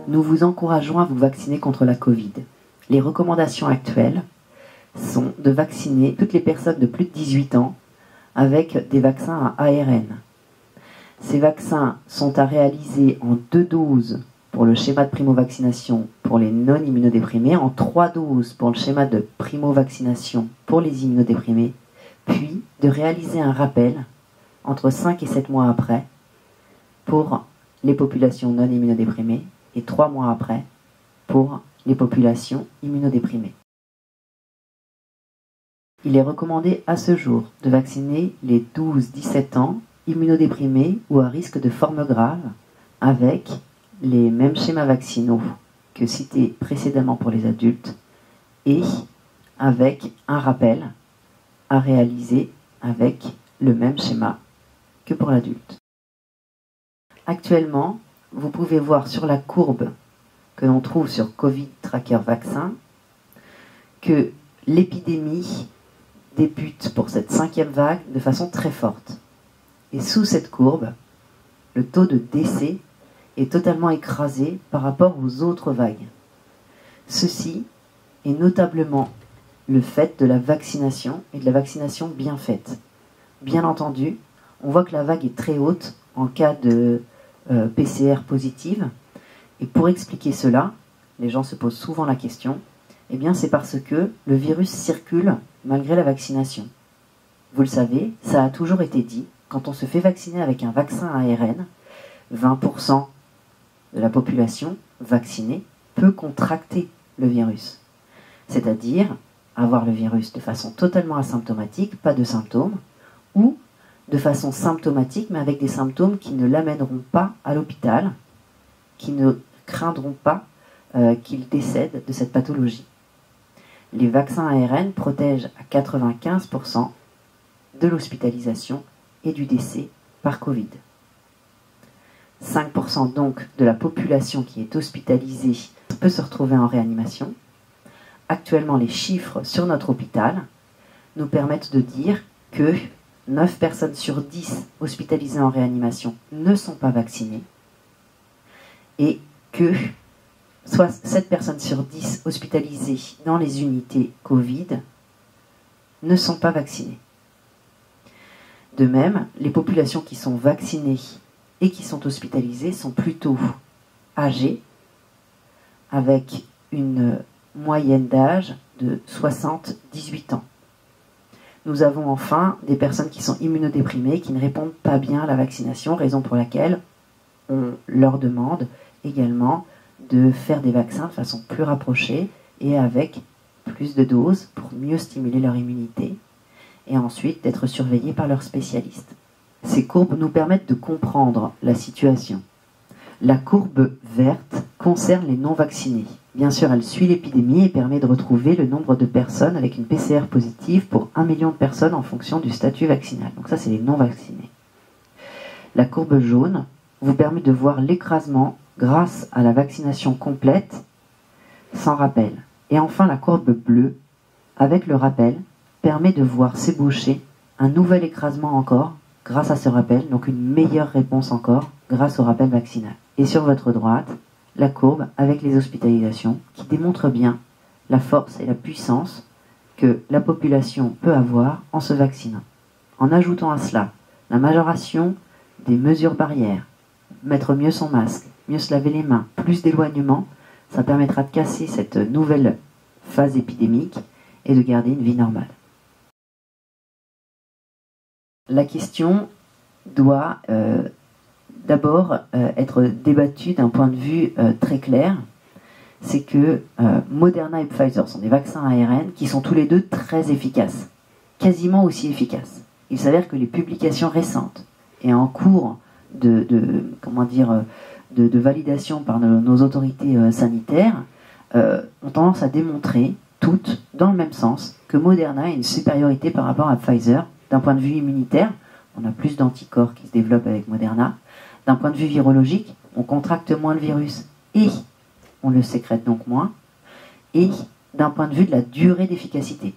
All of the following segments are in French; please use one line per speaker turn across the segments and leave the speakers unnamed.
nous vous encourageons à vous vacciner contre la Covid. Les recommandations actuelles sont de vacciner toutes les personnes de plus de 18 ans avec des vaccins à ARN. Ces vaccins sont à réaliser en 2 doses pour le schéma de primo-vaccination pour les non-immunodéprimés, en 3 doses pour le schéma de primo-vaccination pour les immunodéprimés, puis de réaliser un rappel entre 5 et 7 mois après pour les populations non immunodéprimées et 3 mois après pour les populations immunodéprimées. Il est recommandé à ce jour de vacciner les 12-17 ans immunodéprimés ou à risque de forme grave avec les mêmes schémas vaccinaux que cités précédemment pour les adultes et avec un rappel à réaliser avec le même schéma que pour l'adulte. Actuellement, vous pouvez voir sur la courbe que l'on trouve sur Covid Tracker Vaccin que l'épidémie débute pour cette 5e vague de façon très forte. Et sous cette courbe, le taux de décès est totalement écrasé par rapport aux autres vagues. Ceci est notablement le fait de la vaccination et de la vaccination bien faite. Bien entendu, on voit que la vague est très haute en cas de PCR positive. Et pour expliquer cela, les gens se posent souvent la question, eh bien c'est parce que le virus circule malgré la vaccination. Vous le savez, ça a toujours été dit, quand on se fait vacciner avec un vaccin ARN, 20% de la population vaccinée peut contracter le virus. C'est-à-dire avoir le virus de façon totalement asymptomatique, pas de symptômes, ou de façon symptomatique, mais avec des symptômes qui ne l'amèneront pas à l'hôpital, qui ne craindront pas qu'il décède de cette pathologie. Les vaccins ARN protègent à 95% de l'hospitalisation et du décès par Covid. 5% donc de la population qui est hospitalisée peut se retrouver en réanimation. Actuellement, les chiffres sur notre hôpital nous permettent de dire que 9 personnes sur 10 hospitalisées en réanimation ne sont pas vaccinées et que 7 personnes sur 10 hospitalisées dans les unités Covid ne sont pas vaccinées. De même, les populations qui sont vaccinées et qui sont hospitalisées sont plutôt âgées, avec une moyenne d'âge de 78 ans. Nous avons enfin des personnes qui sont immunodéprimées, qui ne répondent pas bien à la vaccination, raison pour laquelle on leur demande également de faire des vaccins de façon plus rapprochée et avec plus de doses pour mieux stimuler leur immunité et ensuite d'être surveillés par leurs spécialistes. Ces courbes nous permettent de comprendre la situation. La courbe verte concerne les non-vaccinés. Bien sûr, elle suit l'épidémie et permet de retrouver le nombre de personnes avec une PCR positive pour 1 million de personnes en fonction du statut vaccinal. Donc ça, c'est les non-vaccinés. La courbe jaune vous permet de voir l'écrasement grâce à la vaccination complète sans rappel. Et enfin, la courbe bleue, avec le rappel, permet de voir s'ébaucher un nouvel écrasement encore grâce à ce rappel, donc une meilleure réponse encore grâce au rappel vaccinal. Et sur votre droite, la courbe avec les hospitalisations qui démontre bien la force et la puissance que la population peut avoir en se vaccinant. En ajoutant à cela la majoration des mesures barrières, mettre mieux son masque, mieux se laver les mains, plus d'éloignement, ça permettra de casser cette nouvelle phase épidémique et de garder une vie normale. La question doit d'abord être débattue d'un point de vue très clair. C'est que Moderna et Pfizer sont des vaccins ARN qui sont tous les deux très efficaces, quasiment aussi efficaces. Il s'avère que les publications récentes et en cours de validation par nos autorités sanitaires ont tendance à démontrer, toutes dans le même sens, que Moderna a une supériorité par rapport à Pfizer d'un point de vue immunitaire. On a plus d'anticorps qui se développent avec Moderna. D'un point de vue virologique, on contracte moins le virus et on le sécrète donc moins. Et d'un point de vue de la durée d'efficacité.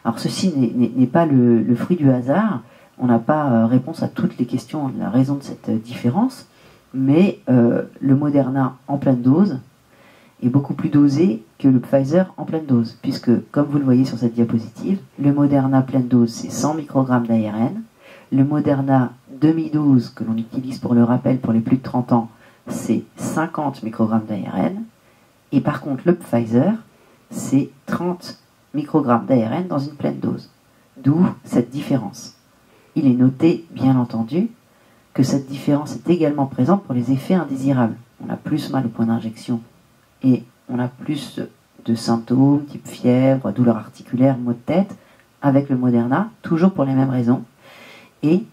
Alors ceci n'est pas le fruit du hasard. On n'a pas réponse à toutes les questions, la raison de cette différence. mais le Moderna en pleine dose est beaucoup plus dosé que le Pfizer en pleine dose, puisque, comme vous le voyez sur cette diapositive, le Moderna pleine dose, c'est 100 microgrammes d'ARN, le Moderna demi-dose, que l'on utilise pour le rappel pour les plus de 30 ans, c'est 50 microgrammes d'ARN, et par contre, le Pfizer, c'est 30 microgrammes d'ARN dans une pleine dose. D'où cette différence. Il est noté, bien entendu, que cette différence est également présente pour les effets indésirables. On a plus mal au point d'injection et on a plus de symptômes, type fièvre, douleur articulaire, maux de tête, avec le Moderna, toujours pour les mêmes raisons. Et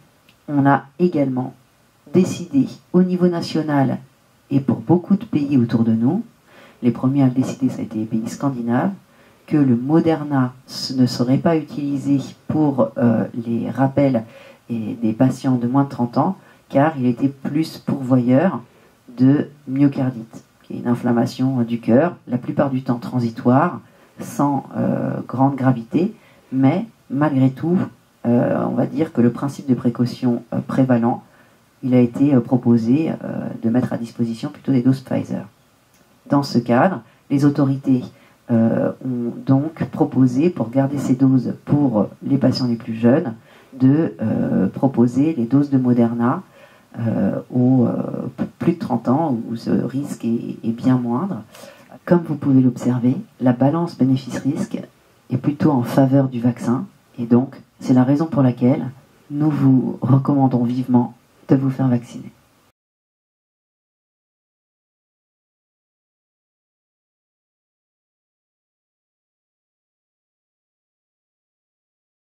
on a également décidé au niveau national et pour beaucoup de pays autour de nous, les premiers à le décider, ça a été les pays scandinaves, que le Moderna ne serait pas utilisé pour les rappels des patients de moins de 30 ans, car il était plus pourvoyeur de myocardite, qui est une inflammation du cœur, la plupart du temps transitoire, sans grande gravité, mais malgré tout, on va dire que le principe de précaution prévalent, il a été proposé de mettre à disposition plutôt des doses Pfizer. Dans ce cadre, les autorités ont donc proposé, pour garder ces doses pour les patients les plus jeunes, de proposer les doses de Moderna aux plus de 30 ans, où ce risque est bien moindre. Comme vous pouvez l'observer, la balance bénéfice-risque est plutôt en faveur du vaccin, et donc c'est la raison pour laquelle nous vous recommandons vivement de vous faire vacciner.